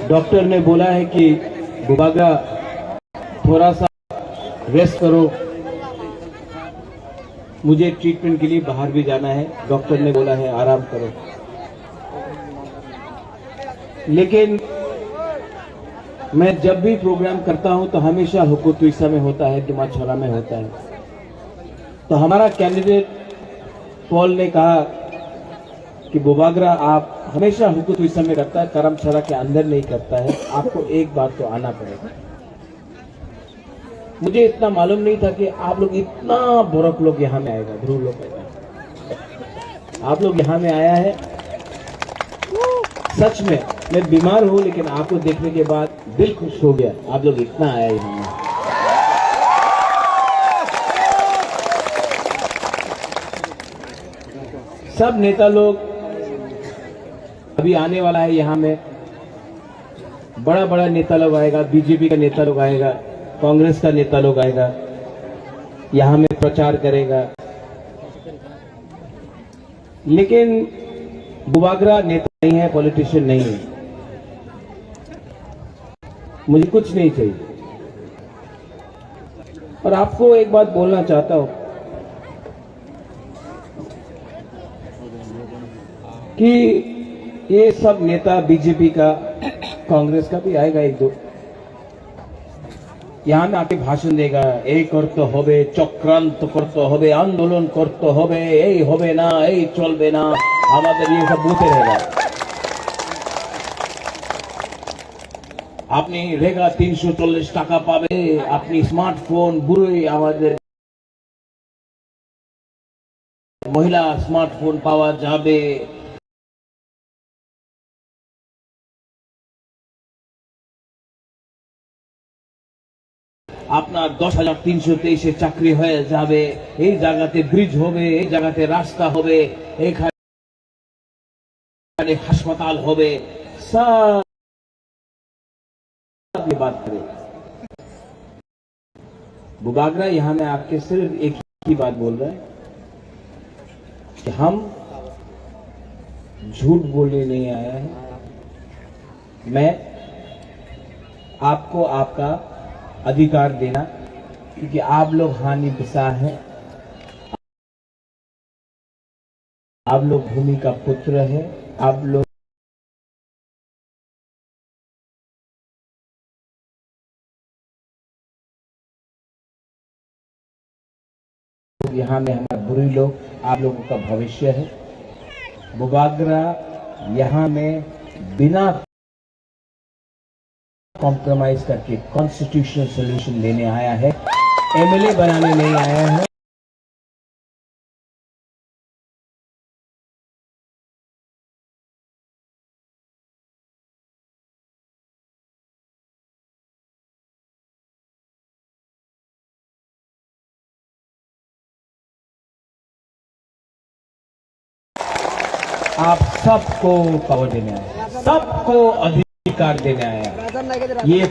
Doctor ने बोला है कि बुबागरा थोड़ा सा रेस्ट करो, मुझे ट्रीटमेंट के लिए बाहर भी जाना है, डॉक्टर ने बोला है आराम करो। लेकिन मैं जब भी प्रोग्राम करता हूं तो हमेशा हुकूतुइसा में होता है, दुमाछोरा में होता है। तो हमारा कैंडिडेट पॉल ने कहा कि बुबागरा आप हमेशा हुकूतुइसा में करता है, करमछरा के अंदर नहीं करता है, आपको एक बार तो आना पड़ेगा। मुझे इतना मालूम नहीं था कि आप लोग इतना बुरक लोग यहाँ में आएगा, ध्रुव लोग आएगा, आप लोग यहाँ में आया है। सच में मैं बीमार हूं, लेकिन आपको देखने के बाद दिल खुश हो गया, आप लोग इतना आया यहाँ में। सब नेता लोग अभी आने वाला है यहाँ में, बड़ा बड़ा नेता लोग आएगा, बीजेपी का नेता लोग आएगा, कांग्रेस का नेता लोग आएगा, यहाँ में प्रचार करेगा। लेकिन बुबागरा नेता नहीं है, पॉलिटिशियन नहीं है। मुझे कुछ नहीं चाहिए। और आपको एक बात बोलना चाहता हूं कि ये सब नेता बीजेपी का, कांग्रेस का भी आएगा एक दो, यहाँ में आके भाषण देगा, এই করতে হবে, চক্রান্ত করতে হবে, आंदोलन করতে হবে, এই হবে না, এই চলবে না, আমাদের ये सब बोलते रहेगा। আপনি রেগা 340 টাকা পাবে, আপনি স্মার্টফোন বুড়োই আমাদের মহিলা স্মার্টফোন পাওয়া যাবে। আপনার 10,323 চাকরি হয়ে যাবে, এই জায়গাতে ব্রিজ হবে, এই জায়গাতে রাস্তা হবে, এখানে হাসপাতাল হবে, सब ये बात करें। बुबागरा यहां में आपके सिर्फ एक ही बात बोल रहा है कि हम झूठ बोलने नहीं आया है। मैं आपको आपका अधिकार देना, क्योंकि आप लोग हानि पिसा हैं, आप लोग भूमि का पुत्र है, आप लोग यहाँ में हमारे बुरी लोग, आप लोगों का भविष्य है। बुबागरा यहाँ में बिना कॉम्प्रोमाइज करके कॉन्स्टिट्यूशनल सॉल्यूशन लेने आया है, एमएलए बनाने नहीं आया है। आप सबको पावर देने आया, सबको अधिकार देने आया। ये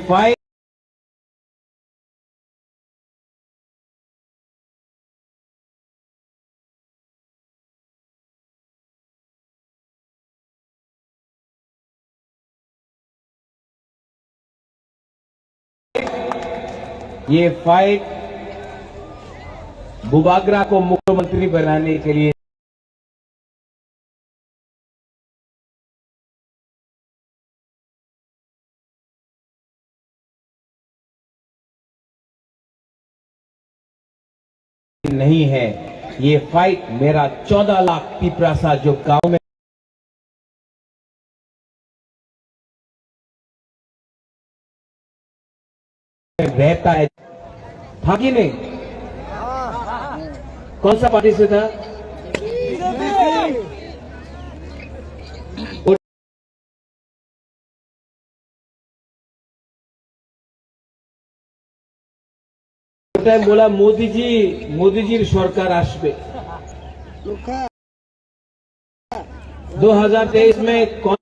फाइट बुबागरा को मुख्यमंत्री बनाने के लिए नहीं है। ये फाइट मेरा 14 लाख पिपरासा जो गांव में रहता है, था कि नहीं? कौन सा पार्टी से था? टाइम बोला मोदी जी सरकार आसबे। 2023 में कौन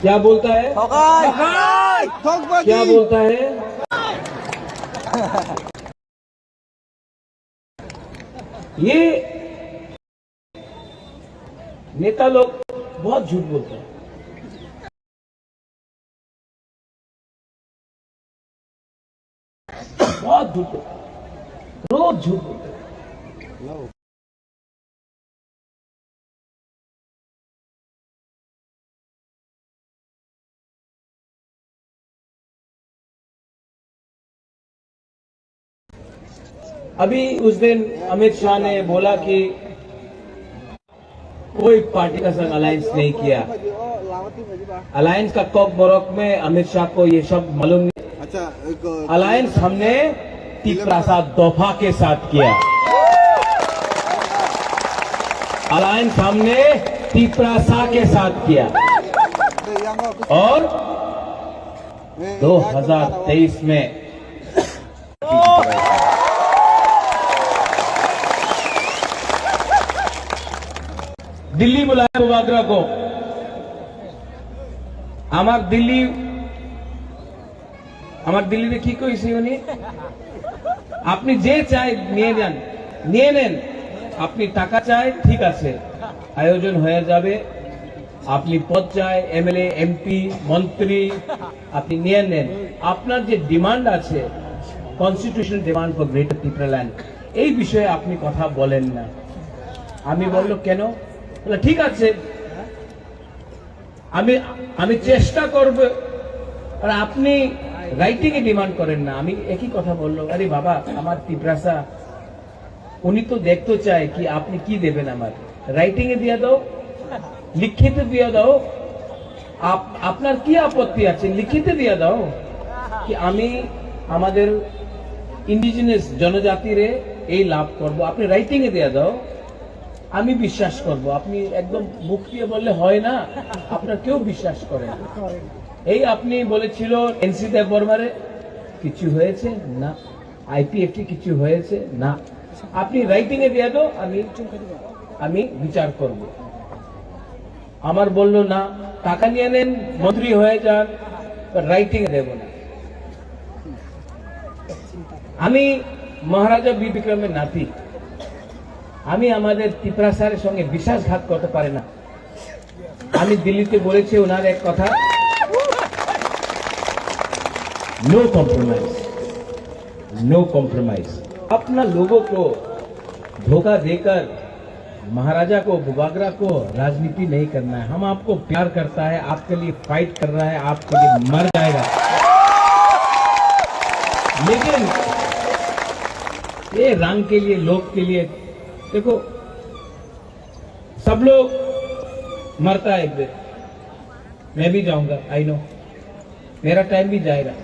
क्या बोलता है? क्या बोलता है? ये नेता लोग बहुत झूठ बोलते हैं। बहुत झूठ बोलते हैं, रोज झूठ बोलते हैं। अभी उस दिन अमित शाह ने बोला कि कोई पार्टी का संग अलायंस नहीं किया। अलायंस का कॉक बरौक में अमित शाह को ये सब मालूम नहीं। अच्छा, अलायंस हमने तिपरासा दोफा के साथ किया। अलायंस हमने तिपरासा के साथ किया और 2023 में दिल्ली बुलाया बुबागरा को। আমার দিল্লিতে কি কইছে উনি, আপনি যে চাই নিয়ে যান, নিয়ে নেন, আপনি টাকা চাই ঠিক আছে আয়োজন হয়ে যাবে, আপনি পদ চাই এমএলএ এমপি মন্ত্রী আপনি নিয়ে নেন, আপনার যে ডিমান্ড আছে constitutional demand for greater Tripuraland এই বিষয়ে আপনি কথা বলেন না। আমি বলল কেন, বলে ঠিক আছে আমি চেষ্টা করব, আর আপনি রাইটিং এ ডিমান্ড করেন না। আমি একই কথা বললো, আরে বাবা আমার তিপরাসা উনি তো দেখতে চায় কি আপনি কি দেবেন, আমার রাইটিং এ দিয়ে দাও, লিখিত দিয়ে দাও, আপনার কি আপত্তি আছে লিখিত দিয়ে দাও কি আমি আমাদের ইন্ডিজিনাস জনজাতিরে এই লাভ করব, আপনি রাইটিং এ দিয়ে দাও, আমি বিশ্বাস করব। আপনি একদম মুখ দিয়ে বললে হয় না, আপনার কেউ বিশ্বাস করে না। এই আপনি বলেছিল এনসি দেব বর্মারে কিছু হয়েছে না, আইপিএফটি কিছু হয়েছে না, আপনি রাইটিং এ দিয়ে দাও, আমি বিচার করব। আমার বলল না, টাকা নিয়ে নেন মন্ত্রী হয়ে যান, রাইটিং এ দেব না। আমি মহারাজা বীর বিক্রমের নাতি, আমি আমাদের তিপরাসার সঙ্গে বিশ্বাসঘাত করতে পারে না। আমি দিল্লিতে বলেছি ওনার এক কথা, नो कॉम्प्रोमाइज, नो कॉम्प्रोमाइज। अपना लोगों को धोखा देकर महाराजा को बुबागरा को राजनीति नहीं करना है। हम आपको प्यार करता है, आपके लिए फाइट कर रहा है, आपके लिए मर जाएगा, लेकिन ये रंग के लिए लोग के लिए देखो सब लोग मरता है एक दिन, मैं भी जाऊंगा, आई नो मेरा टाइम भी जाएगा।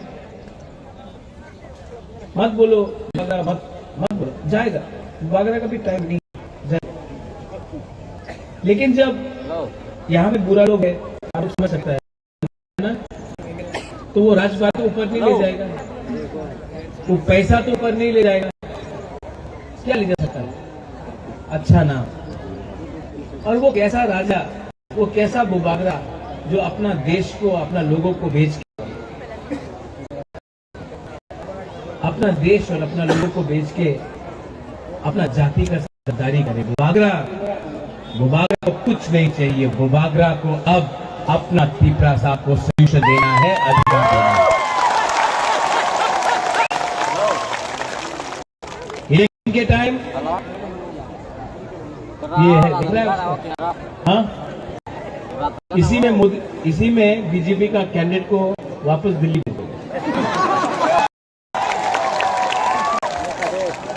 मत बोलो मत बोलो, जाएगा बुबागरा का भी टाइम नहीं जाएगा। लेकिन जब यहाँ पे बुरा लोग है आप समझ सकता है ना, तो वो राजपाल तो ऊपर नहीं ले जाएगा, वो पैसा तो ऊपर नहीं ले जाएगा, क्या ले जा सकता है? अच्छा नाम, और वो कैसा राजा, वो कैसा बुबागरा जो अपना देश को अपना लोगों को बेच के, अपना देश और अपना लोगों को बेच के अपना जाति का सरदारी करे। बुबागरा को कुछ नहीं चाहिए, बुबागरा को अब अपना तिपरासा को सोल्यूशन देना है, अधिकार देना है। इलेक्शन के टाइम ये है, दिख रहा है उसको? हाँ, इसी में बीजेपी का कैंडिडेट को वापस दिल्ली भेज देगा।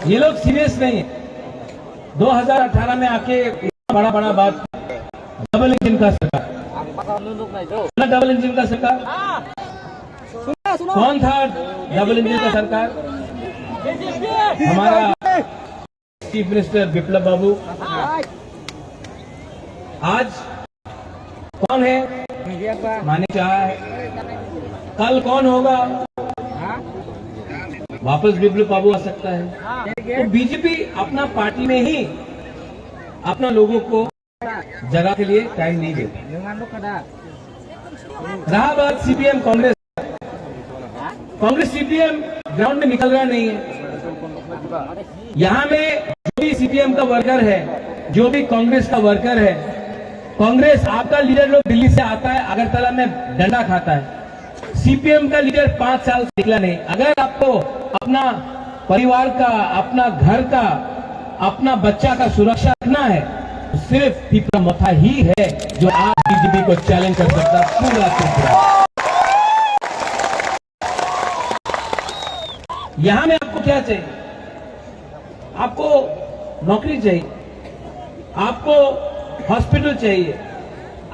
ये लोग सीरियस नहीं है। 2018 में आके बड़ा बड़ा बात, डबल इंजन का सरकार, डबल इंजन का सरकार कौन था? डबल इंजन का सरकार हमारा चीफ मिनिस्टर बिप्लब बाबू। आज कौन है? माने चाह है। कल कौन होगा? वापस बिप्लब बाबू आ सकता है। तो बीजेपी अपना पार्टी में ही अपना लोगों को जगह के लिए टाइम नहीं देती। रहा बात सीपीएम कांग्रेस सीपीएम ग्राउंड में निकल रहा नहीं है। यहाँ में जो भी सीपीएम का वर्कर है, जो भी कांग्रेस का वर्कर है, कांग्रेस आपका लीडर लोग दिल्ली से आता है, अगरतला में डंडा खाता है। सीपीएम का लीडर 5 साल से निकला नहीं। अगर आपको अपना परिवार का, अपना घर का, अपना बच्चा का सुरक्षा रखना है तो सिर्फ त्रिपुरा मथा ही है जो आज बीजेपी को चैलेंज कर सकता है पूरा त्रिपुरा। यहां में आपको क्या चाहिए? आपको नौकरी चाहिए, आपको हॉस्पिटल चाहिए,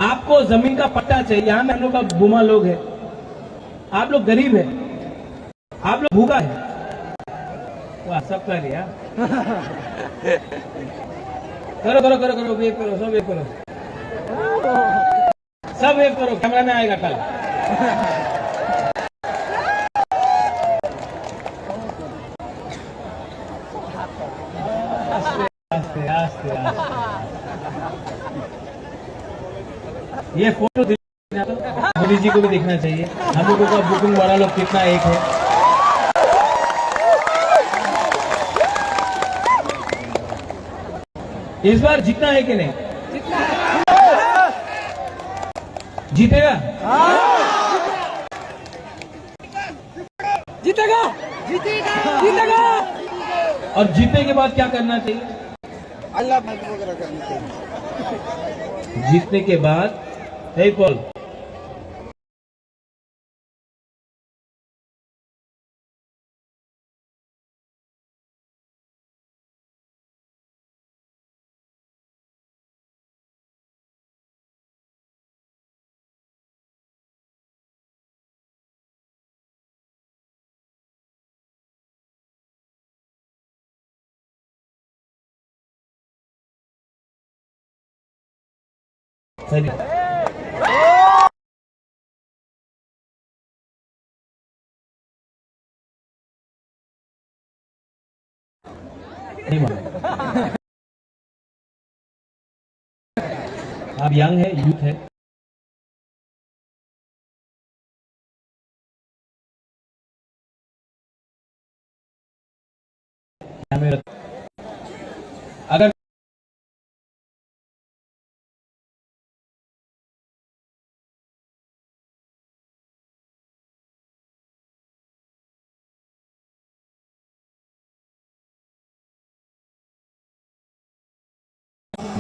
आपको जमीन का पट्टा चाहिए। यहां में हम लोग का बुमा लोग है, आप लोग गरीब है, आप लोग भूखा है। वाह, सब कर लिया। करो करो करो करो, वेव करो, सब वेव करो, सब वेव करो, कैमरा में आएगा कल। आस्ते आस्ते आस्ते। ये फोटो मोदी जी को भी देखना चाहिए। हम लोगों का बुकिंग वाला लोग कितना एक है। इस बार जीतना है कि नहीं? जीतेगा? जीतेगा, जीतेगा, जीतेगा। और जीतने के बाद क्या करना चाहिए? अल्लाह वगैरह करना चाहिए। जीतने के बाद हे पॉल, सही नहीं माना। आप यंग है, यूथ है, अगर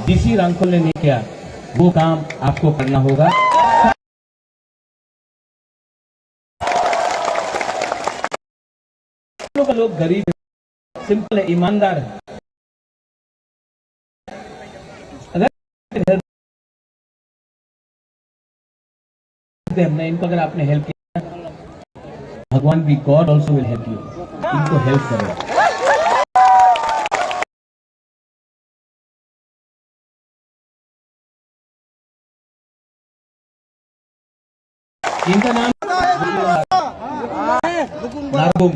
डीसी रामखोल ने नहीं किया वो काम आपको करना होगा। लोग गरीब है, सिंपल है, ईमानदार है। अगर हमने इनको, अगर आपने हेल्प किया, भगवान भी, God also will help you. इनको हेल्प करो। इनका नाम नारगुम।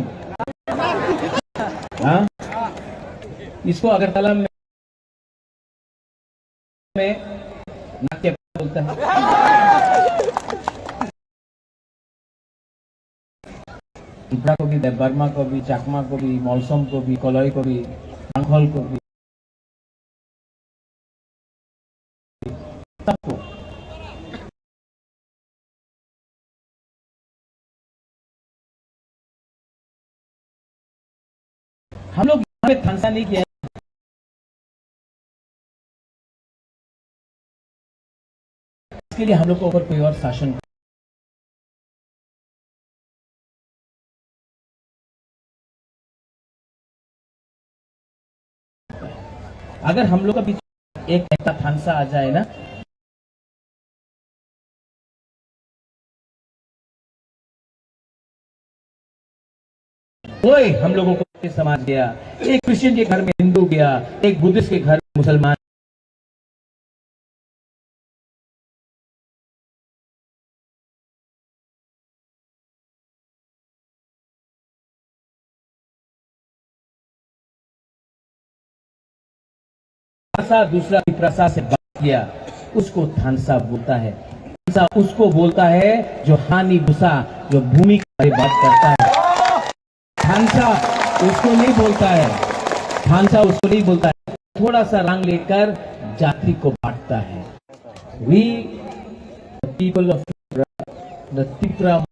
हाँ, इसको अगरतला में नाट्य बोलता है। त्रिपुरा को भी, बर्मा को भी, चाकमा को भी, मौसम को भी, कोलोई को भी, अंखोल को भी, सबको। हम लोग यहाँ पे थानसा नहीं किया, इसके लिए हम लोग को ऊपर कोई और शासन। अगर हम लोग का बीच एक ऐसा थानसा आ जाए ना, कोई हम लोगों को समाज गया, एक क्रिश्चियन के घर में हिंदू गया, एक बुद्धिस्ट के घर में मुसलमान, दूसरा विप्रसा से बात किया, उसको थानसा बोलता है। थानसा उसको बोलता है जो हानि भूसा, जो भूमि के बारे बात करता है। थानसा उसको नहीं बोलता है, थानसा उसको नहीं बोलता है, थोड़ा सा रंग लेकर जाति को बांटता है। We, the people of the Tipra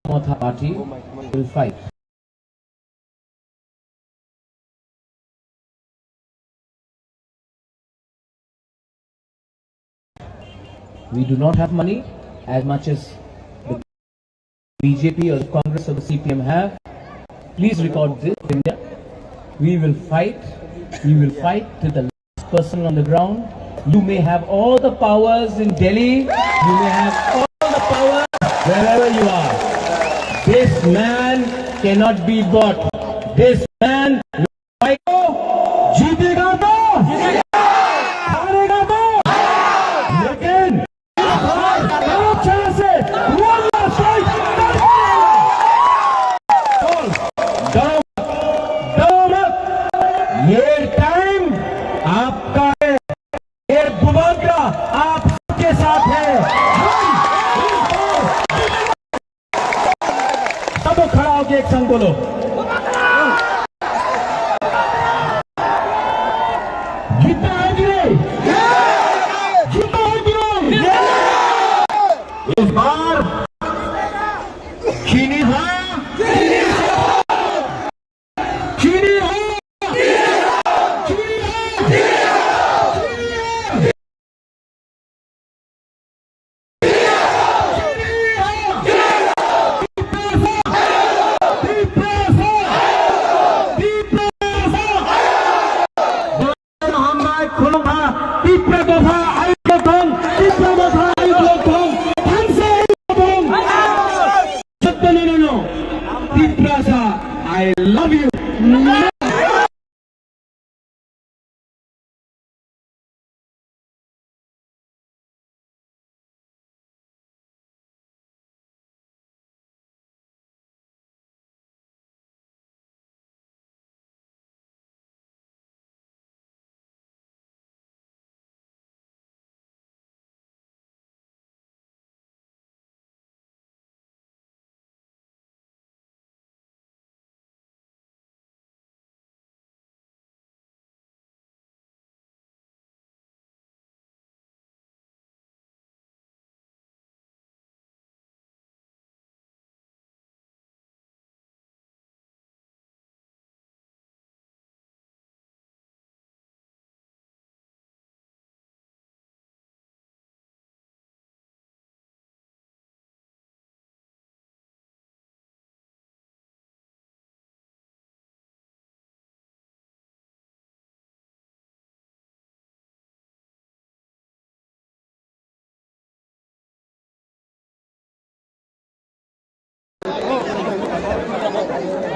Matha party will fight. We do not have money as much as the BJP or the Congress or the CPM have. Please record this, India. We will fight. We will fight till the last person on the ground. You may have all the powers in Delhi. You may have all the power wherever you are. This man cannot be bought. This man will fight. जीतेगा तो हारेगा तो लेकिन ये time आपका है, ये बुबाग्रा आप सबके साथ है। सब खड़ा होकर एक संग बोलो, जीतना है कि नहीं? जीतना है कि नहीं? इस बार चीनी है, चीनी है, I love you.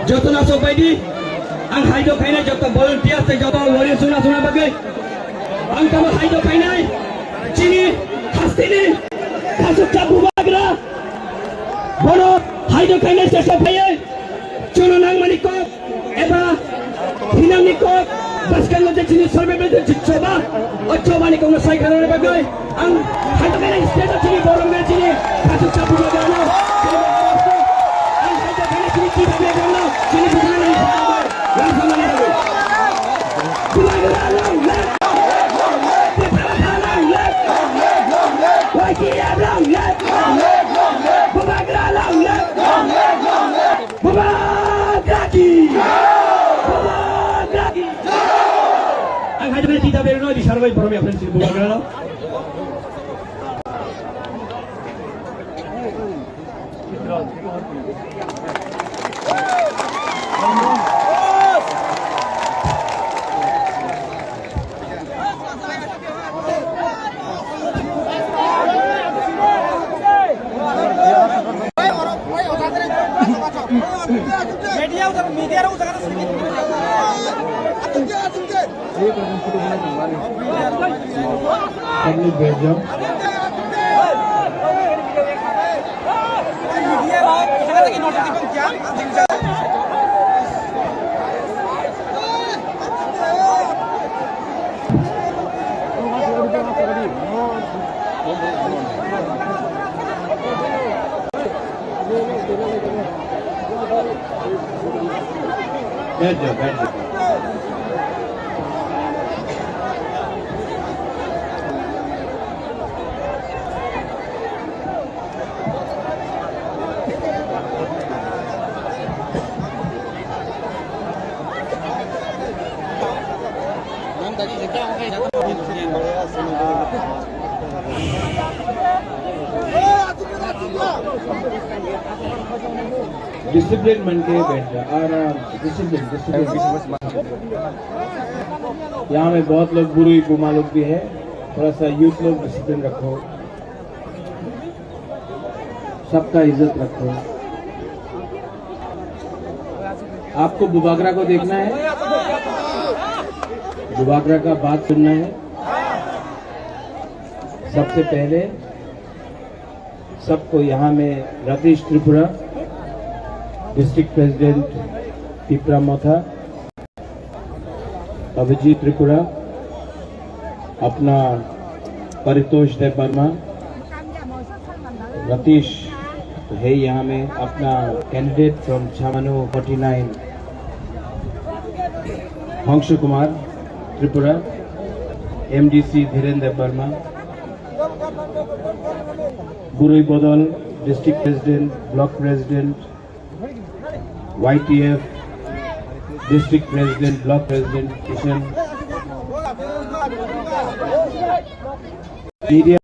Joto na sopai di, ang haido kainai joto volunteers te joto warrior suna bagai, ang tama haido kainai, chini, khastini, khasukta bubagra, bono haido kainai te sopai, chono nang manikok, eba, hinang nikok, baskan lote chini sorbe bete coba, coba nikok na sai karone bagai, ang haido kainai state chini borong me chini, khasukta bubagra no. Ang hanya tidak beruno di sarway para mi apren sini bukan lo. Media udah kan sedikit. Public Belgium. Belgium. Discipline बन के बैठ जा, आराम से, discipline discipline. यहाँ में बहुत लोग बुरी गुमा लोग भी है, थोड़ा सा यूथ लोग डिसिप्लिन रखो, सबका इज्जत रखो। आपको बुबागरा को देखना है, बुबागरा का बात सुनना है। सबसे पहले सबको यहाँ में रतीश त्रिपुरा, डिस्ट्रिक्ट प्रेसिडेंट तिपरा मोथा, अभिजीत त्रिपुरा, अपना परितोष देव वर्मा, रतीश है यहाँ में, अपना कैंडिडेट फ्रॉम छामानो 49 हंस कुमार त्रिपुरा, एमडीसी धीरेन्द्र वर्मा, बुरुई बदल district president, block president, YTF district president, block president Kishan, media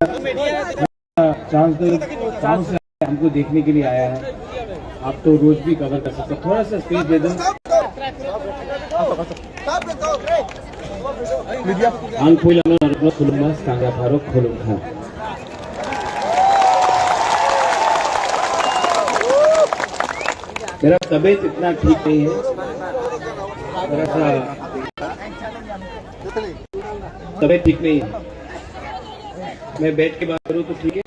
chance से हमको देखने के लिए आया है। आप तो रोज भी कवर कर सकते हो, थोड़ा सा स्पेस दे दो। Angkulan Khulumas Tangga Faruk Khulum Khan। मेरा तबीयत इतना ठीक नहीं है, थोड़ा सा तबीयत ठीक नहीं है। मैं बैठ के बात करूँ तो ठीक है?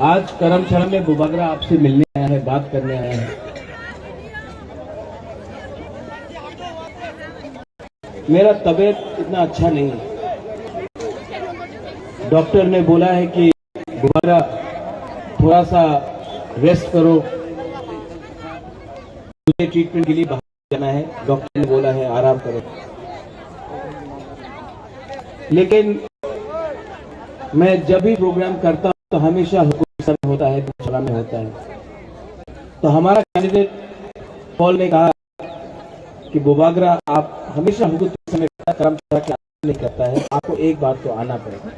आज करमशाला में बुबागरा आपसे मिलने आया है, बात करने आया है। मेरा तबीयत इतना अच्छा नहीं है, डॉक्टर ने बोला है कि बुबागरा थोड़ा सा रेस्ट करो, मुझे ट्रीटमेंट के लिए बाहर जाना है, डॉक्टर ने बोला है आराम करो। लेकिन मैं जब भी प्रोग्राम करता हूं तो हमेशा हुकूमत में होता है, धर्मशाला में होता है। तो हमारा कैंडिडेट पॉल ने कहा कि बुबागरा आप हमेशा हुकूमत में धर्मशाला के नहीं करता है, आपको एक बार तो आना पड़ेगा।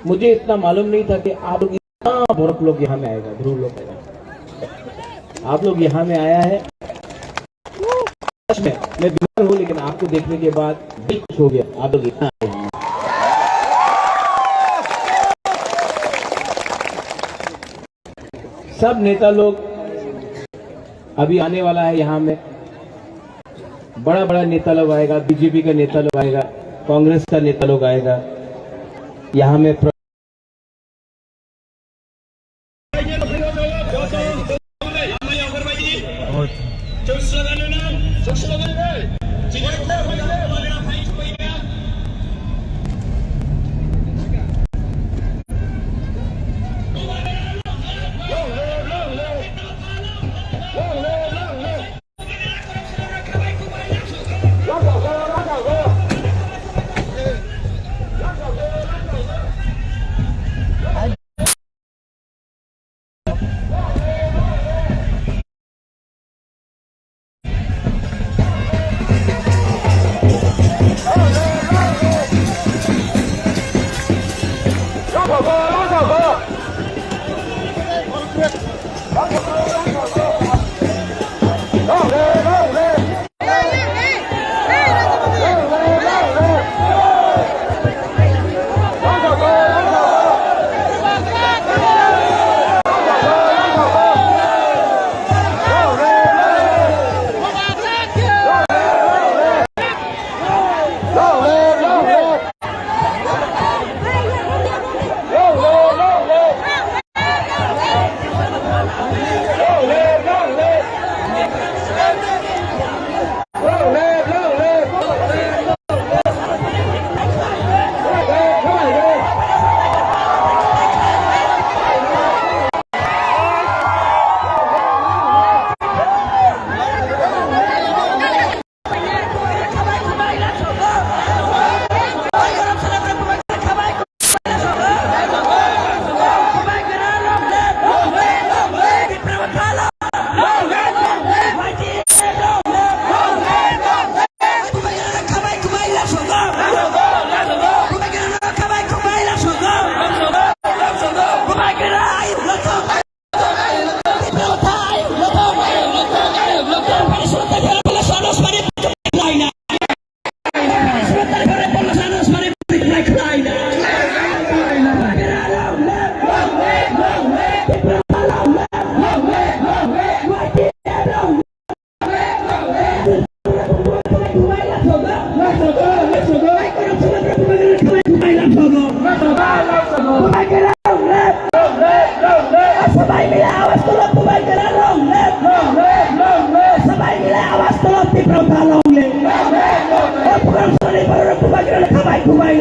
मुझे इतना मालूम नहीं था कि आप लोग इतना बहुत लोग यहाँ में आएगा, ध्रुव लोग आएगा। आप लोग यहाँ में आया है, मैं बीमार हूँ लेकिन आपको देखने के बाद दिल खुश हो गया, आप लोग इतना आए हैं। सब नेता लोग अभी आने वाला है, यहाँ में बड़ा बड़ा नेता लोग आएगा, बीजेपी का नेता लोग आएगा, कांग्रेस का नेता लोग आएगा यहाँ में।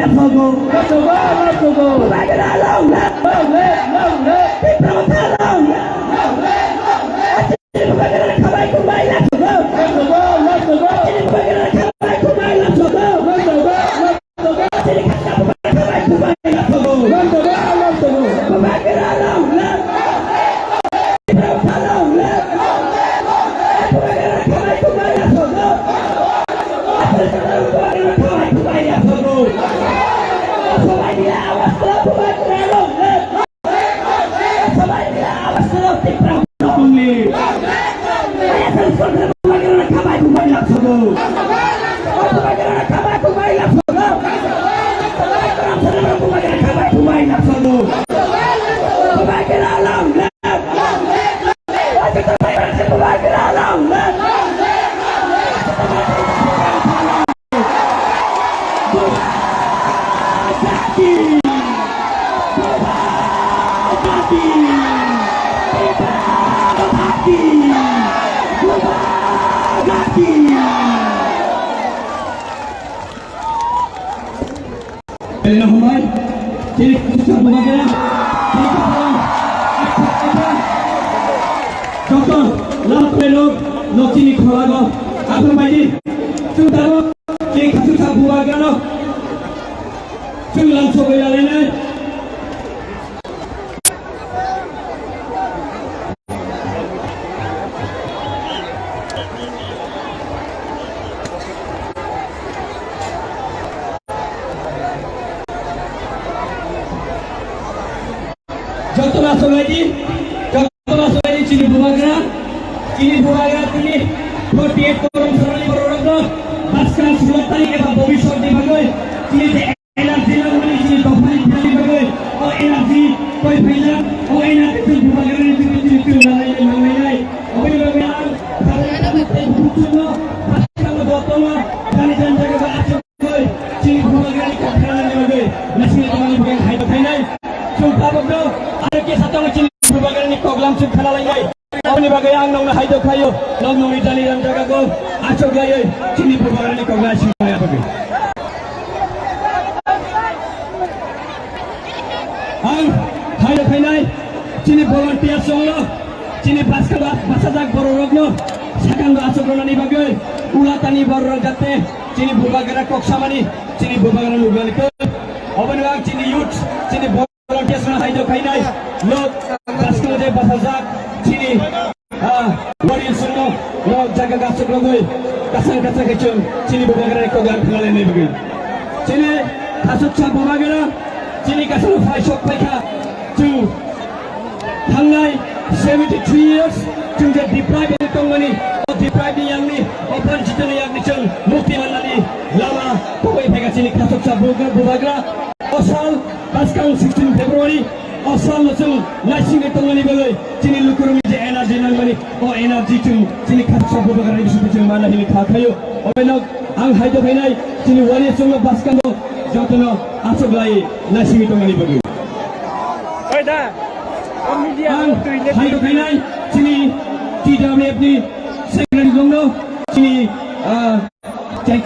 let's go. Let's go, let's go. Bubagira long, long, long. Bubagira long, long. Bubagira kamay kumay, let's go. Let's go, let's go. Bubagira kamay kumay, let's go. Let's go, let's go. Kamay kumay, let's go. Let's go, let's go. Bubagira long, long. Bubagira long, long. Bubagira kamay kumay, let's go. Elena Humay, jadi susah Bubagira, jadi kapal, doktor, lalu peluk, nokini kholago, apa maini, sudah lo, jadi susah Bubagira lo, sudah coba Elena. যত মাস হয়েছি চিনি Bubagira তিনি 48 করম সরলি বড় বাসকান 16 তারিখে বা ভবিষ্যৎ দিবাগে তিনি energy লাগনি চিনি দফাই দিবাগে ও এনার্জি কই ফাইলা ও এনার্জি Bubagira তিনি নাই ওই ভাবে আর বুঝুন বাসকান বতলা জানি জায়গা আছে কই চিনি Bubagira কে খেলা দিবাগে নাসিল তোমার বগে খাইতে খাই নাই সুপাবগ আর কে সাথে চিনি Bubagira ni program sub খেলা লাগাই আপনি বাগে আং নং হাইদো খাইও নং নং জানি জায়গা গো আছো গায়ে চিনি Bubagira ni program শিখায়া পাবে আং হাইদো খাই নাই চিনি volunteer সঙ্গ চিনি বাসাজাক বড় রগ্ন সাকাঙ্গ আচরণানি বাগে উলাতানি বড় যাতে চিনি Bubagira কক্সামানি চিনি Bubagira লুগানি অবনবাগ চিনি ইউথ চিনি volunteers na হাইদো খাই নাই লোক বাসকাল যে বাসাজাক চিনি ওয়ারিয়ার সঙ্গ লোক জায়গা গাছক লগই কাছান কাছা গেছুন চিনি Bubagira ko গান খেলালে নেই বাগে চিনি কাছকছা Bubagira চিনি কাছানো ফাইশক পাইখা টু থাংনাই 73 years जोंजे deprived दंमोन deprived यांनि opposition यांनि जों मुक्ति मोननानै लामा फैबाय फैगासिनो कासकसा Bubagira असाल बासकां 16 February असाल जों नायसिंगे दंमोन बेलै जोंनि लुकुरुनि जे एनार्जि नांगौनि अ एनार्जि जों जोंनि कासकसा Bubagira बिसोर जों मानाहिनि खाखायो अबेनो आं हायदो फैनाय जोंनि वारियार जों बासकां जतनो आसगलाय नायसिंगे दंमोन बेलै ओइदा हाइदो फैनाय जोंनि TWF नि सेक्रेटारि दङ जोंनि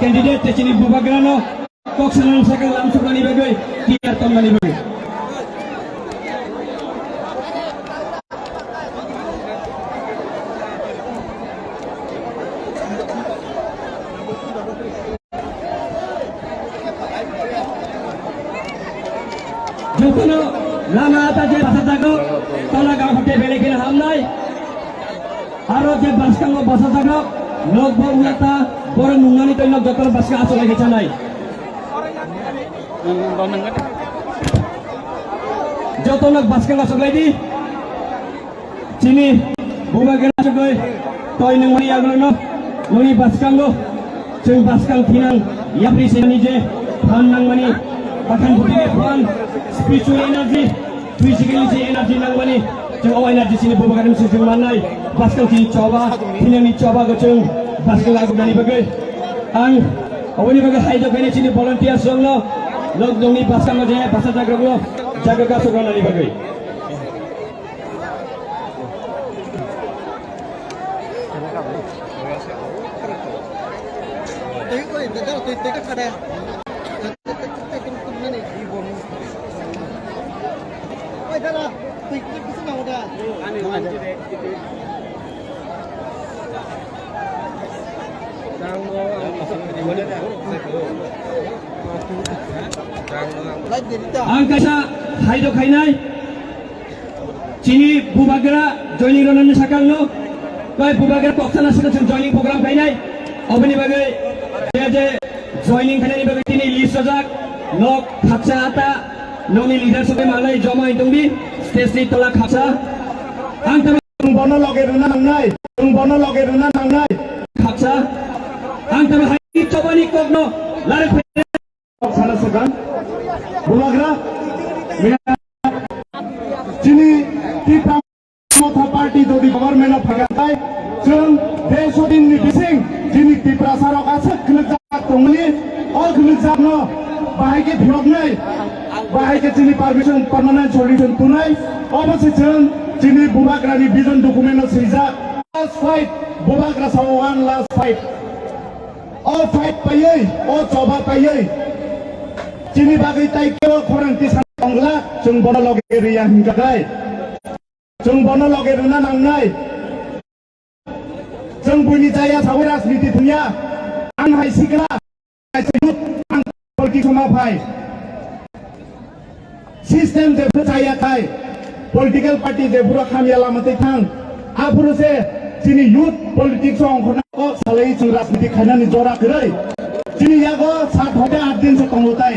कैंडिडेट जोंनि Bubagira नो कक्सानानि साका लामसुगानि बागै टिआर तंमानि बागै जतनो लामा आता जे बासाजागो तला गाव हटे बेलेकिन हामनाय आरो जे बासकांगो बासाजागो लोक बउलाता बर नुंगानि तैनो जतन बासका आसो लागि चानाय जतन बासकांग आसो लागि चिनि Bubagira जगै तय नंगनि आगलनो ननि बासकांगो जों बासकां थिनां याप्रि सेनि जे फान नांमानि बाखान फुटिनि फान spiritual energy, physical energy नांगौनि जों energy सिनि Bubagira जों मानाय बासकां थि चबा थिनांनि चबा गोजों बासकां लागुनानि बागै आं अबेनि बागै हायदो फैनाय सिनि volunteers दङ लोक दंनि बासकां जे बासा जाग्रागो जागा गासोगानानि बागै angkasa haido khainai chini bubagera joining ronan sakal no koi bubagera koksana sakal joining program khainai obini bagai je joining khainai bagai tini list sajak nok khapsa ata noni leader sabe malai joma itungbi stage ni tola khapsa angta bono loge runa nangnai khapsa angta hai chobani kokno lare sana segan bumagra chini tipa motha party jodi government of phagai jong desodin ni bising chini tipra sarok ase khuljak tongli all khuljak no bahai ke bhiog nai bahai ke chini permission permanent solution tunai obase jong chini bumagra ni vision document no sijak last fight bumagra sa one last fight all fight payai all choba payai chini bagai tai ke khorang ti sangla jong bono loge ria hingkai jong bono loge runa nangnai jong buni jaya sawe rajniti dunia ang hai sikla sayut ang polki sama phai system de jaya kai political party de bura khamya lamate thang apuro se chini youth politics ongkhona ko salai chung rajniti khaina ni jora grai chini yago 7-8 दिन से konglutai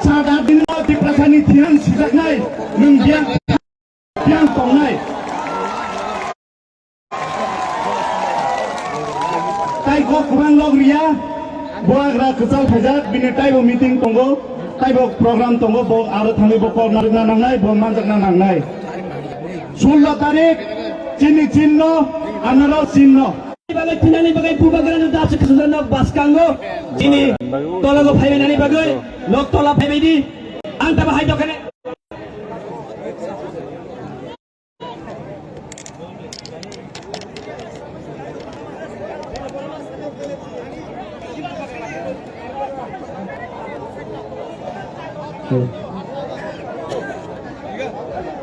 7-8 दिन ma diprasani thian sijaknai nung biang tongnai tai ko kurang log ria boagra khachal phajak bini taibo meeting tongo taibo program tongo bo aro thangi bo korna nangnai bo manjakna nangnai 16 tarik chini chinno anaro chinno bagai tinani bagai bubagera no das khusana baskango chini tolago phaibe nani bagai lok tola phaibe di angta bahai dokane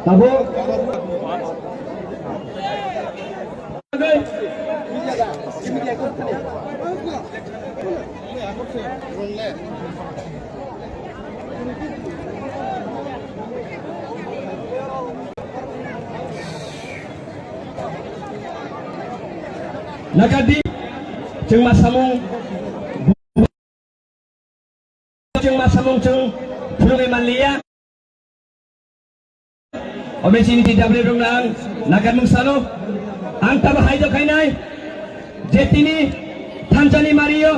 tabo nakadi jeung masamung jeung Purwe Malia obesi ni tidak boleh dong nakan mungsano angta bahai do kainai jetini Tanzani Mario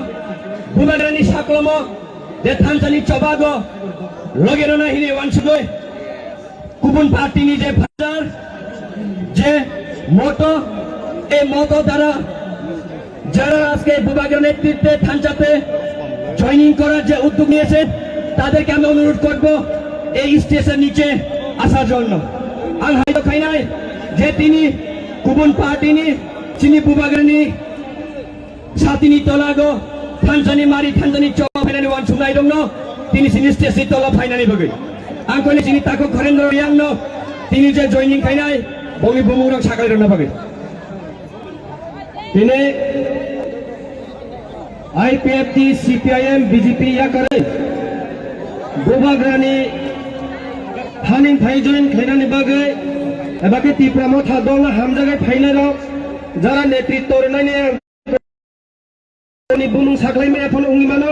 bumagrani saklomo de Tanzani cobago logerona hini wansugoi kubun party ni je bhajar je moto e moto dara যারা আজকে বুবাগের নেতৃত্বে থানচাতে joining করার যে উদ্যোগ নিয়েছে তাদেরকে আমি অনুরোধ করব এই স্টেশন নিচে আসার জন্য আং হাইদো খাইনাই যে তিনি কুবুন পার্টিনি চিনি বুবাগেরনি সাতিনি তলাগো থানচানি মারি থানচানি চবা ফাইনানি ওয়ান সুনাই দङ তিনি সিনি স্টেশন তলা ফাইনানি বগै আং কইনি চিনি তাকো ঘরেন্দ্র রিয়াংनो তিনি যে জয়েনিং খাইনাই বমি বুমুরক সাকাই দङ বগै তিনি IPFT, CPIM, BJP या करे बुबाग्रानी थानिन थाइजोइन खेनानि बागे एबाके तिप्रामो थादोल हामजागे फाइनारो जरा नेतृत्व रनानि नि बुनुं साखलाइ मे फन उंगिमानो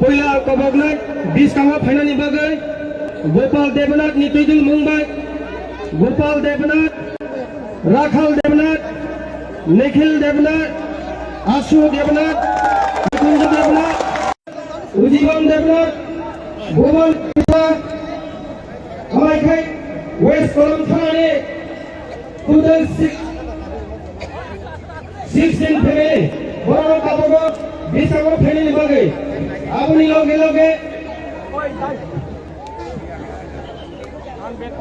पहिला कबगनाय 20 कामा फाइनानि बागे गोपाल देवनाथ नि तुइदिल मुंबाय गोपाल देवनाथ राखाल देवनाथ निखिल देवनाथ आशु देवनाथ कुंज देवनाथ उजीवन देवनाथ भुवन हमारे वेस्ट कलम थाने 2016 फैमिली बड़ा काबोगो 20 काबो फैमिली बगे आपनी लोगे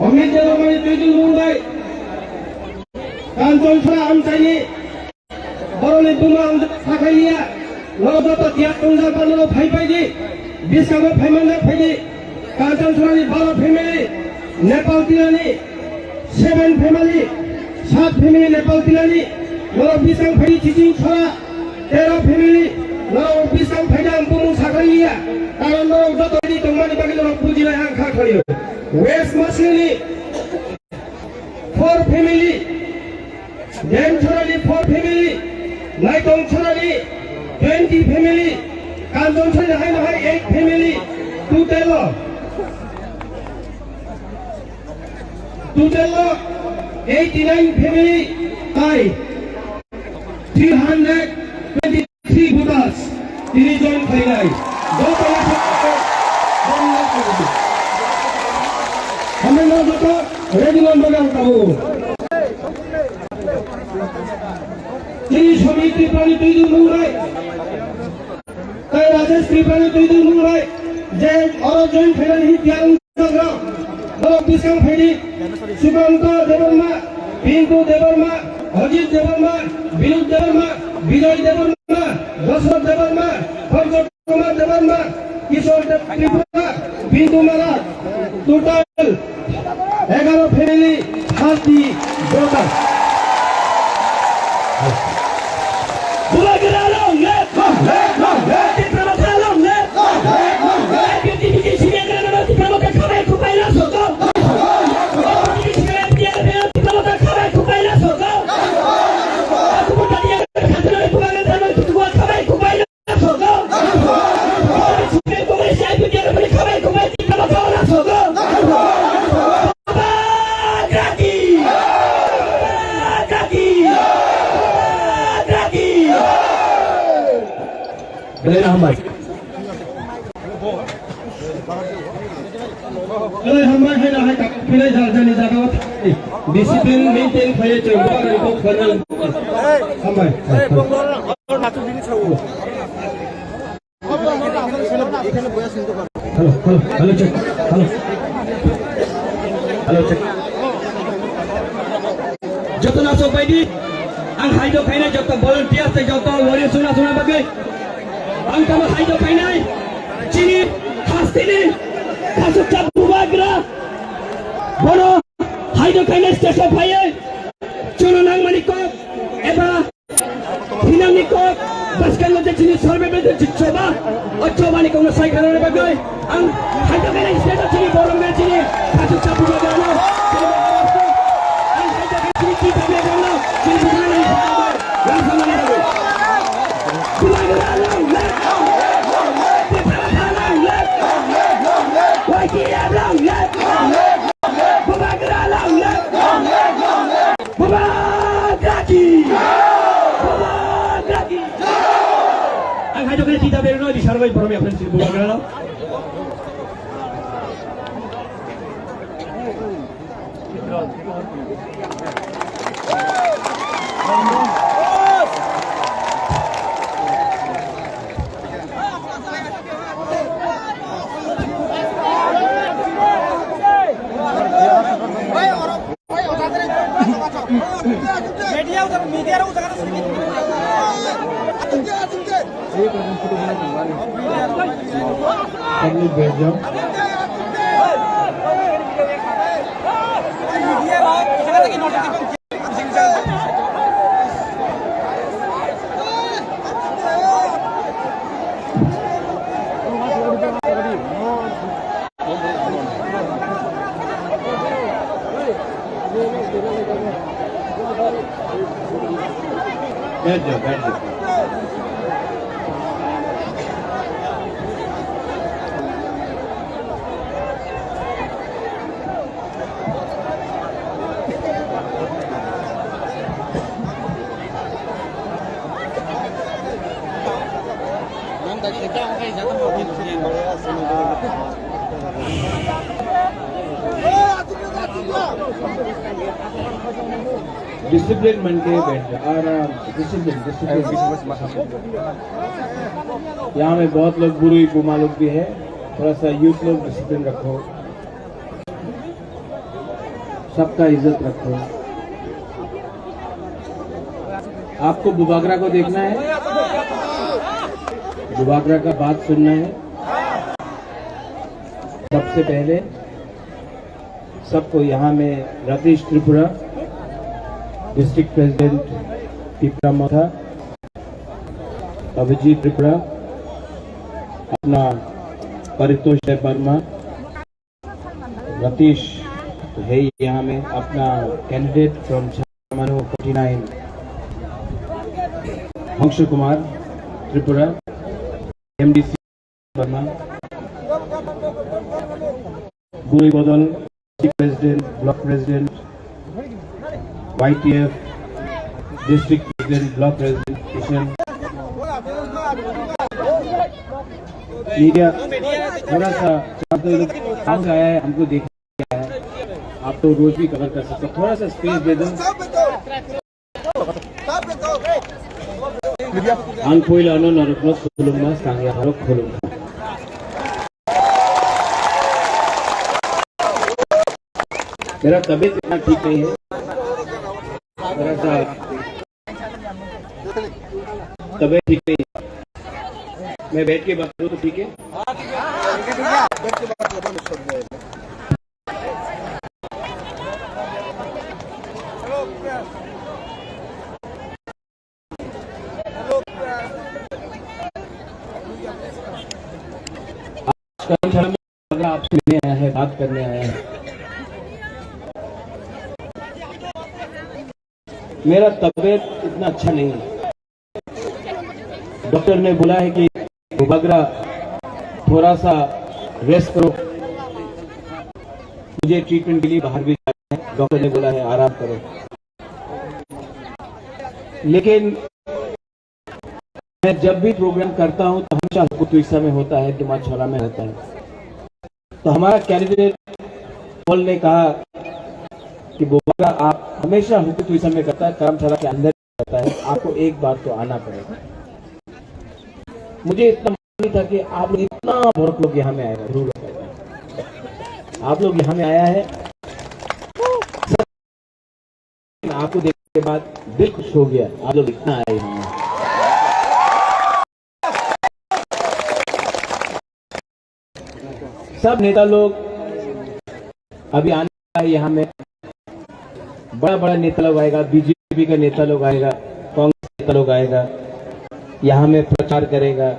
अमित जलमणि तुइदिल मुंबाई कांचन छरा आमचाइनि बरनि बुमा थाखाइया लजत तिया टंजा पानलो फाइबाइदि बिसकाबो फाइमानजा फाइदि कांचन छरानि 12 फेमिली नेपाल तिलानि 7 फेमिली 7 फेमिली नेपाल तिलानि ल बिसकां फाइदि चिचिं छरा कारण जति दंमानि बागै बुझिनाय आं खा खलियो वेस्ट मासलिनि 4 फेमिली देन छोरानि 4 फेमिली नाइटं छोरानि 20 फेमिली कामजन छोरानि हाय 8 family total 89 family by 323 voters. Tini join khailai. Hame na jota ready non baga kabu. Tini samiti prani tuidu mungai. Tai Rajesh Tripani tuidu mungai. Je oro join khailai hi tiang sagra. Bolo pisang phedi. Subhanto Devarma, Pintu Devarma, Ajit Devarma, Vinod Devarma, Vijay Devarma, Dasrath Devarma, Pankaj Kumar Devarma, Kishore Tripura, Pintu Maharaj, total 11 family, 30 voters. Bulagara long left, Tripura long left, beautification Tripura khabai khubai na soto. Disiplin maintain kaya coba dari kau kenal. Sampai. Halo cek. Halo cek. Joto naso pedi. Ang haido kaina joto volunteer se joto warrior suna bagai. Ang kama haido kaina. Cini khastini. Kasut capu bagra. Bono. Haido kaina station paye. Cuno nang manikop. Eba. Hinang nikop. Baskan lo sini survey betul coba. Coba ni kau nak saya kerana bagai. Ang haido kaina station sini borong betul sini. Kasut capu bagra. Ang haido kaina sini kita bagra. Sini bukan ni. Yang sama ni bagai. Bagra long left. Bagra long left. Wajib long left. Bagra long left. Bagraki. Bagraki. Ang haido kaina tidak beruno di survey borong apa sini bagra long. बैठ जाओ discipline बन के बैठ जाओ आराम से discipline यहाँ में बहुत लोग बुरी गुमा लोग भी है थोड़ा सा यूथ लोग डिसिप्लिन रखो सबका इज्जत रखो आपको बुबागरा को देखना है बुबागरा का बात सुनना है सबसे पहले सबको यहाँ में रतीश त्रिपुरा डिस्ट्रिक्ट प्रेसिडेंट त्रिपुरा मोथा अभिजीत त्रिपुरा अपना परितोष वर्मा, रतीश है यहाँ में, अपना कैंडिडेट फ्रॉम 49, हंस कुमार त्रिपुरा, एमडीसी वर्मा, गुरी बदल chief president, block president, YTF district president, block president Kishan. Media थोड़ा सा काम आया है, हमको देखा है, आप तो रोज भी कवर कर सकते हो, थोड़ा सा स्पेस दे दो। Ang po'y ano naruklot kulong mas kaya harok kulong. मेरा तबीयत इतना ठीक नहीं है, थोड़ा सा तबीयत ठीक नहीं है, मैं बैठ के बात करूँ तो ठीक है? अगर आपसे मिलने आया है, बात करने आया है, मेरा तबीयत इतना अच्छा नहीं है। डॉक्टर ने बोला है कि बुबागरा थोड़ा सा रेस्ट करो, मुझे ट्रीटमेंट के लिए बाहर भी जाना है, डॉक्टर ने बोला है आराम करो। लेकिन मैं जब भी प्रोग्राम करता हूं तो हमेशा हुकुतुइसा में होता है, दुमाछोरा में होता है। तो हमारा कैंडिडेट पॉल ने कहा कि बुबागरा आप हमेशा हुकुतुइसा में करता है, करमशाला के अंदर करता है, आपको एक बार तो आना पड़ेगा। मुझे इतना मालूम नहीं था कि आप लोग इतना बहुत लोग यहाँ में आएगा, जरूर आप लोग यहाँ में आया है। आपको देखने के बाद दिल खुश हो गया, आप लोग इतना आए यहाँ में। सब नेता लोग अभी आने है यहाँ में, बड़ा बड़ा नेता लोग आएगा, बीजेपी का नेता लोग आएगा, कांग्रेस नेता लोग आएगा, यहाँ में प्रचार करेगा।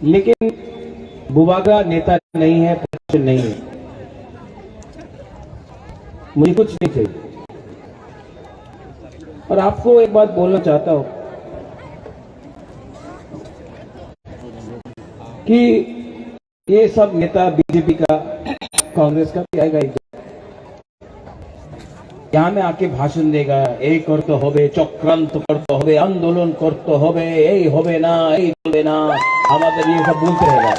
लेकिन बुबागरा नेता नहीं है, प्रचार नहीं है, मुझे कुछ नहीं चाहिए। और आपको एक बात बोलना चाहता हूं कि ये सब नेता बीजेपी का, कांग्रेस का भी आएगा, यहाँ में आके भाषण देगा, এই করতে হবে, চক্রান্ত করতে হবে, আন্দোलन করতে হবে, এই হবে না, এই চলবে না, আমাদের ये सब बोलते रहेगा।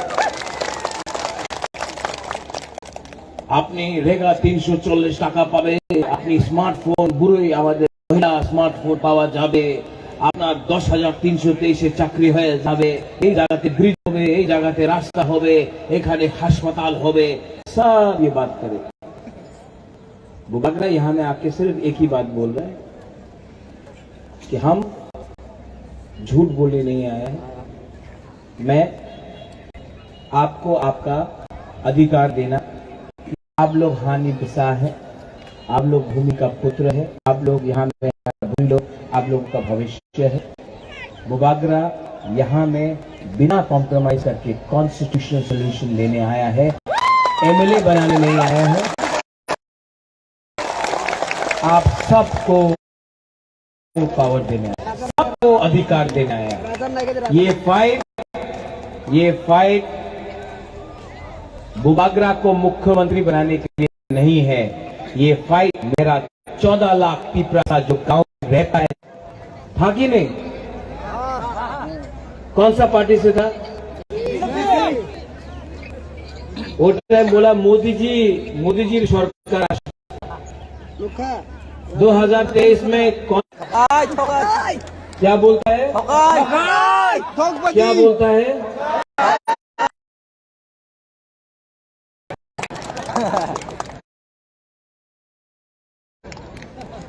আপনি রেগা 340 টাকা পাবে, আপনি স্মার্টফোন বুড়োই আমাদের মহিলা স্মার্টফোন পাওয়া যাবে, আপনার 10,323 চাকরি হয়ে যাবে, এই জায়গাতে ব্রিজ হবে, এই জায়গাতে রাস্তা হবে, এখানে হাসপাতাল হবে, सब ये बात करे। बुबागरा यहाँ में आके सिर्फ एक ही बात बोल रहा है कि हम झूठ बोलने नहीं आया है, मैं आपको आपका अधिकार देना। आप लोग हानि बिसा है, आप लोग भूमि का पुत्र है, आप लोग यहाँ में लोग, आप लोगों का भविष्य है। बुबागरा यहाँ में बिना कॉम्प्रोमाइज करके कॉन्स्टिट्यूशनल सोल्यूशन लेने आया है, एमएलए बनाने नहीं आया है। आप सबको पावर देने आया, सबको अधिकार देने आया। ये फाइट बुबागरा को मुख्यमंत्री बनाने के लिए नहीं है, ये फाइट मेरा 14 लाख पिपरासा जो गांव रहता है, था कि नहीं? कौन सा पार्टी से था? वो टाइम बोला मोदी जी सरकार 2023 में कौन क्या बोलता है? क्या बोलता है?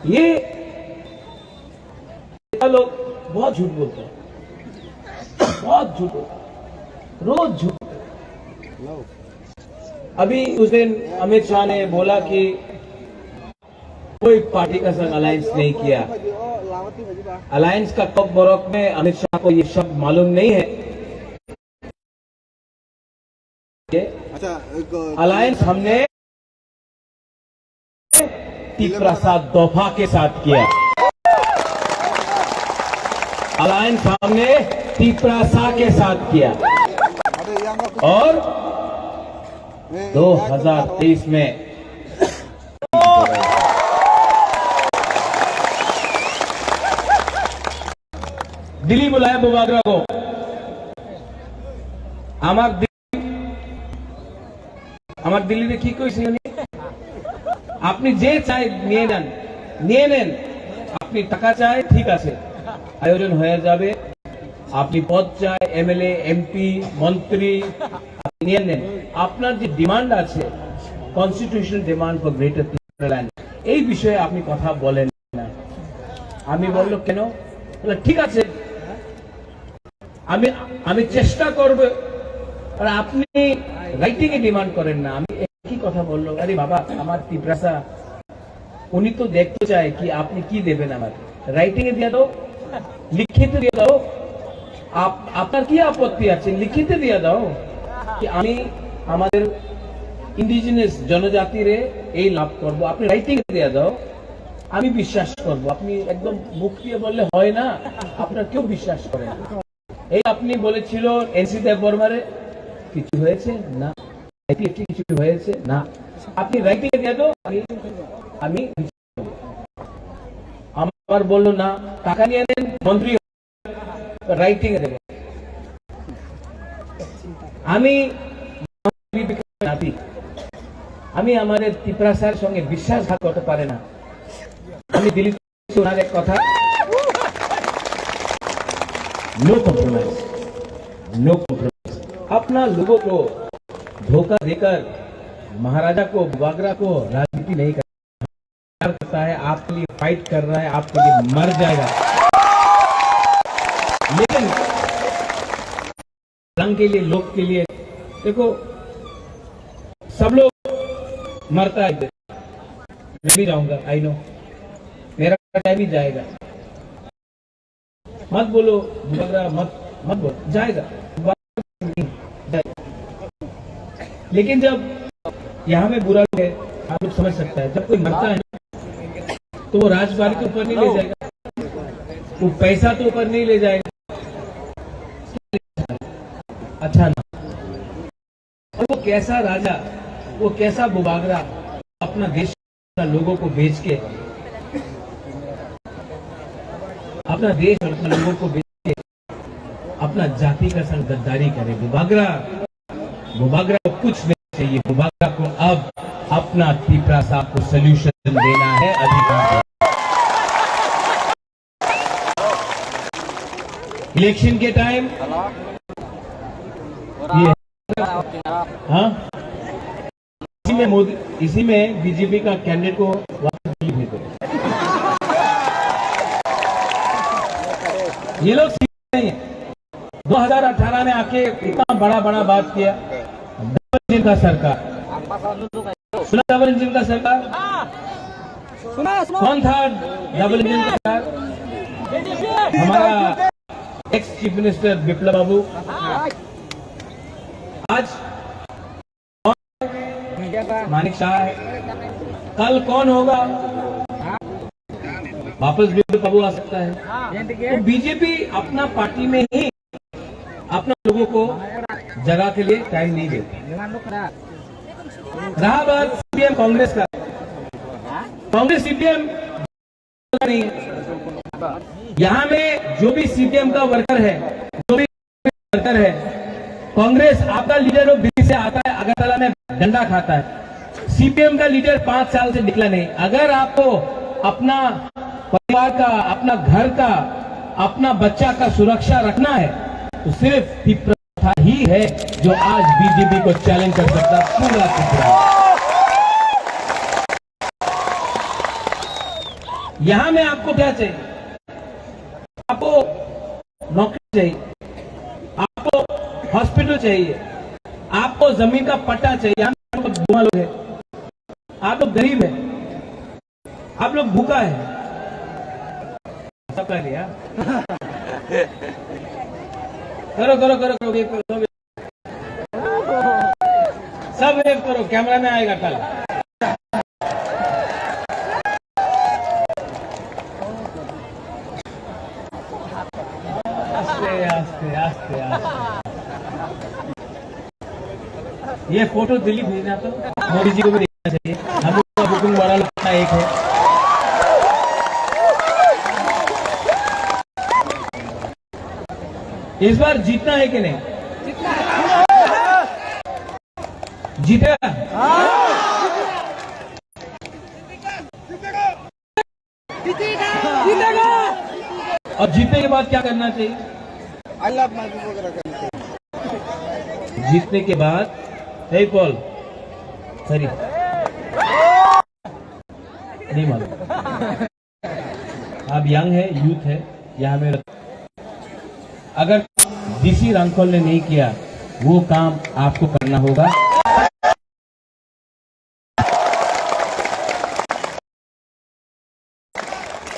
ये लोग बहुत झूठ बोलते हैं, बहुत झूठ बोलते हैं, रोज झूठ। अभी उस दिन अमित शाह ने बोला कि कोई पार्टी का संग अलायंस नहीं किया। अलायंस का कब बरौक में अमित शाह को ये शब्द मालूम नहीं है, अलायंस हमने तिप्रासा दफा के साथ किया। अलायंस हमने तिप्रासा के साथ किया और 2023 में दिल्ली बुलाया बुबागरा को। আমার দিল্লিতে কি কইছে উনি, আপনি যে চাই নিয়ে নেন, আপনি টাকা চাই ঠিক আছে, আয়োজন হয়ে যাবে, আপনি পদ চাই এমএলএ এমপি মন্ত্রী আপনি নিয়ে নেন, আপনার যে ডিমান্ড আছে constitutional demand for greater Tripuraland এই বিষয়ে আপনি কথা বলেন না। আমি বলল কেন, ঠিক আছে আমি চেষ্টা করব, আর আপনি রাইটিং এ ডিমান্ড করেন না। আমি একই কথা বললো, আরে বাবা আমার তিপ্রাসা উনি তো দেখতে চায় কি আপনি কি দেবেন, আমার রাইটিং এ দিয়ে দাও, লিখিত দিয়ে দাও, আপনার কি আপত্তি আছে লিখিত দিয়ে দাও কি আমি আমাদের ইন্ডিজিনাস জনজাতিরে এই লাভ করব, আপনি রাইটিং এ দিয়ে দাও, আমি বিশ্বাস করব। আপনি একদম মুখ দিয়ে বললে হয় না, আপনার কেউ বিশ্বাস করে না। এই আপনি বলেছিল এনসি দেব বর্মারে কিছু হয়েছে না, আইপিএফটি কিছু হয়েছে না, আপনি রাইটিং এ দিয়ে দাও, আমি আমার বললো না টাকা নিয়ে নেন মন্ত্রী রাইটিং এ দেবে। আমি আমাদের তিপ্রাসার সঙ্গে বিশ্বাসঘাত করতে পারে না। আমি দিল্লিতে ওনার এক কথা, नो कॉम्प्रोमाइज, नो कॉम्प्रोमाइज। अपना लोगों को धोखा देकर महाराजा को बुबागरा को राजनीति नहीं करता है, आपके लिए फाइट कर रहा है, आपके लिए मर जाएगा, लेकिन रंग के लिए लोग के लिए देखो सब लोग मरता है, मैं भी जाऊंगा, आई नो मेरा टाइम ही जाएगा, मत बोलो बुबागरा मत बोलो, जाएगा, लेकिन जब यहाँ में बुरा है आप लोग समझ सकता है, जब कोई मरता है तो वो राजबारी के ऊपर नहीं ले जाएगा, वो पैसा तो ऊपर नहीं ले जाएगा, अच्छा ना। और वो कैसा राजा, वो कैसा बुबागरा अपना देश का लोगों को बेच के, अपना देश और अपने लोगों को बेच के अपना जाति का संग गद्दारी करे। बुबागरा को कुछ नहीं चाहिए, बुबागरा को अब अपना तिप्रासा को सोल्यूशन देना है, अधिकार। इलेक्शन के टाइम ये हाँ इसी में बीजेपी का कैंडिडेट को वापस भेज दो। ये लोग नहीं है, 2018 में आके इतना बड़ा बात किया, डबल इंजन का सरकार, सुना डबल इंजन का सरकार, कौन था डबल इंजन का सरकार? हमारा एक्स चीफ मिनिस्टर विप्लव बाबू। आज मानिक शाह है, कल कौन होगा? वापस विप्लव बाबू आ सकता है। तो बीजेपी अपना पार्टी में ही अपना लोगों को जगह के लिए टाइम नहीं देती। रहा बात सीपीएम कांग्रेस का, कांग्रेस सीपीएम नहीं, यहाँ में जो भी सीपीएम का वर्कर है, कांग्रेस आपका लीडर लोग दिल्ली से आता है, अगरतला में डंडा खाता है, सीपीएम का लीडर 5 साल से निकला नहीं। अगर आपको अपना परिवार का, अपना घर का, अपना बच्चा का सुरक्षा रखना है तो सिर्फ तिप्रासा ही है जो आज बीजेपी को चैलेंज कर सकता है पूरा त्रिपुरा। यहां में आपको क्या चाहिए? आपको नौकरी चाहिए, आपको हॉस्पिटल चाहिए, आपको जमीन का पट्टा चाहिए। हम लोग हैं, आप लोग गरीब हैं, आप लोग भूखा है, सब कर लिया। करो सब वेव करो, कैमरा में आएगा कल। आस्ते आस्ते आस्ते आस्ते। ये फोटो दिल्ली भेजना तो मोदी जी को भी देखना चाहिए। हम लोग का बुकिंग वाला लगता एक है। इस बार जीतना है कि नहीं? जीतेगा? और जीतने के बाद क्या करना चाहिए? जीतने के बाद हे पॉल सॉरी नहीं मालूम, आप यंग है, यूथ है, यहां में अगर डीसी रामखोल ने नहीं किया वो काम आपको करना होगा।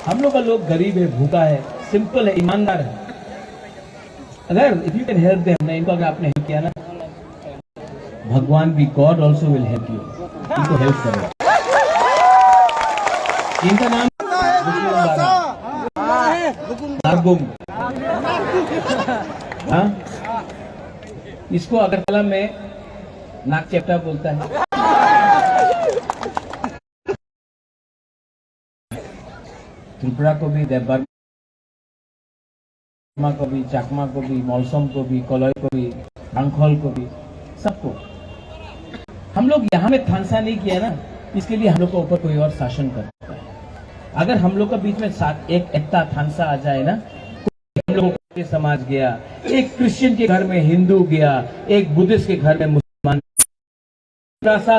हम लोग का लोग गरीब है, भूखा है, सिंपल है, ईमानदार है। अगर if you can help them ना, इनको अगर आपने हेल्प किया ना, भगवान भी God also will help you. इनको हेल्प करो। इनका नाम हाँ, इसको अगरतला में नाक चेप्टा बोलता है। त्रिपुरा को भी, बर्मा को भी, चाकमा को भी, मौसम को भी, कोलोई को भी, रामखोल को भी, सबको। हम लोग यहाँ में थानसा नहीं किया ना, इसके लिए हम लोग को ऊपर कोई और शासन करता है। अगर हम लोग के बीच में एक एकता थानसा आ जाए ना, हम लोगों के समाज गया, एक क्रिश्चियन के घर में हिंदू गया, एक बुद्धिस्ट के घर में मुसलमान,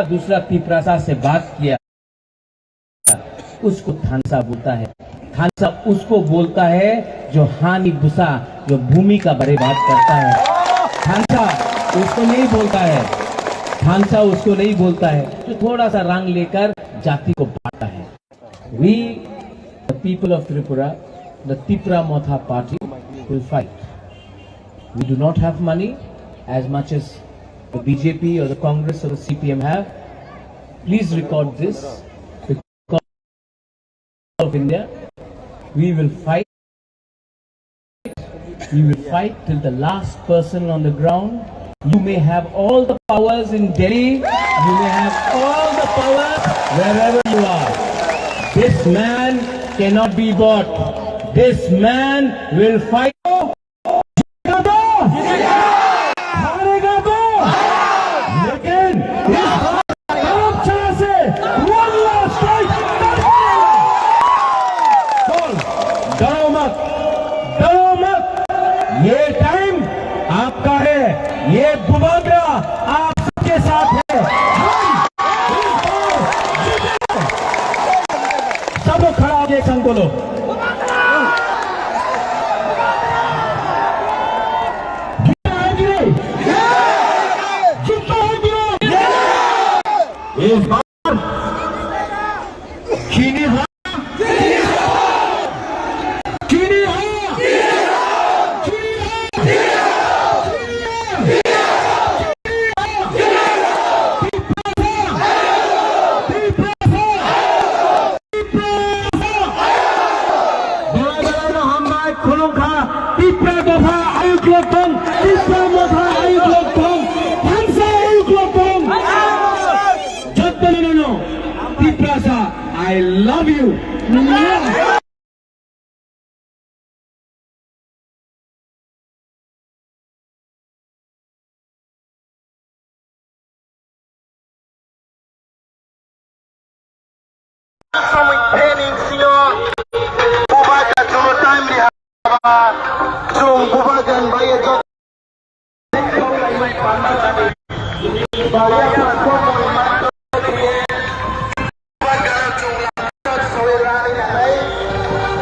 दूसरा तिपरासा से बात किया, उसको थानसा बोलता है। थानसा उसको बोलता है जो हानि भूसा, जो भूमि का बर्बाद करता है। थानसा उसको नहीं बोलता है, थानसा उसको नहीं बोलता है जो थोड़ा सा रंग लेकर जाति को बांटता है। We, the people of Tripura, the Tripura Motha Party, will fight. We do not have money as much as the BJP or the Congress or the CPM have. Please record this. Because of India, we will fight. We will fight till the last person on the ground. You may have all the powers in Delhi. You may have all the powers wherever you are. This man cannot be bought. This man will fight. हारेगा तो, लेकिन से डरो मत, डरो मत। ये time आपका है, ये बुबादरा आप सबके साथ है। सब लोग खड़ा होके एक संग बोलो। इस बार चीनी हाँ, चीनी हाँ, I love you.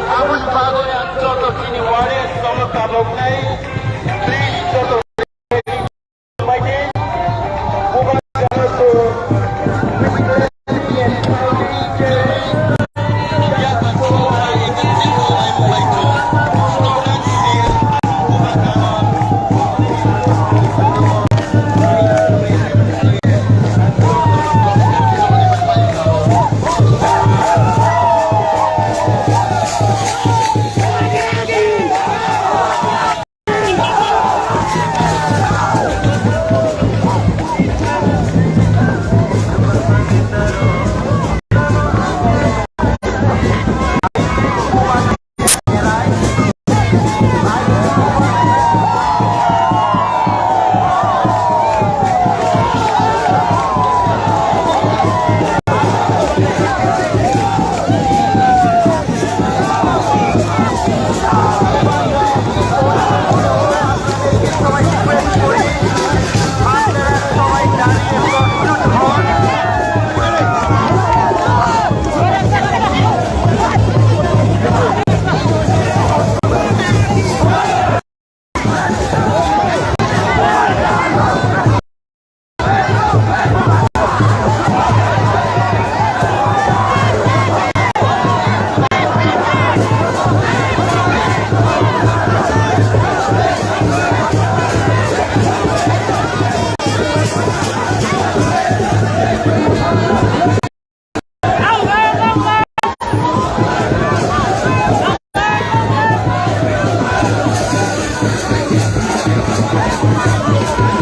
Abus bago yang contoh kini waris sama tabok naik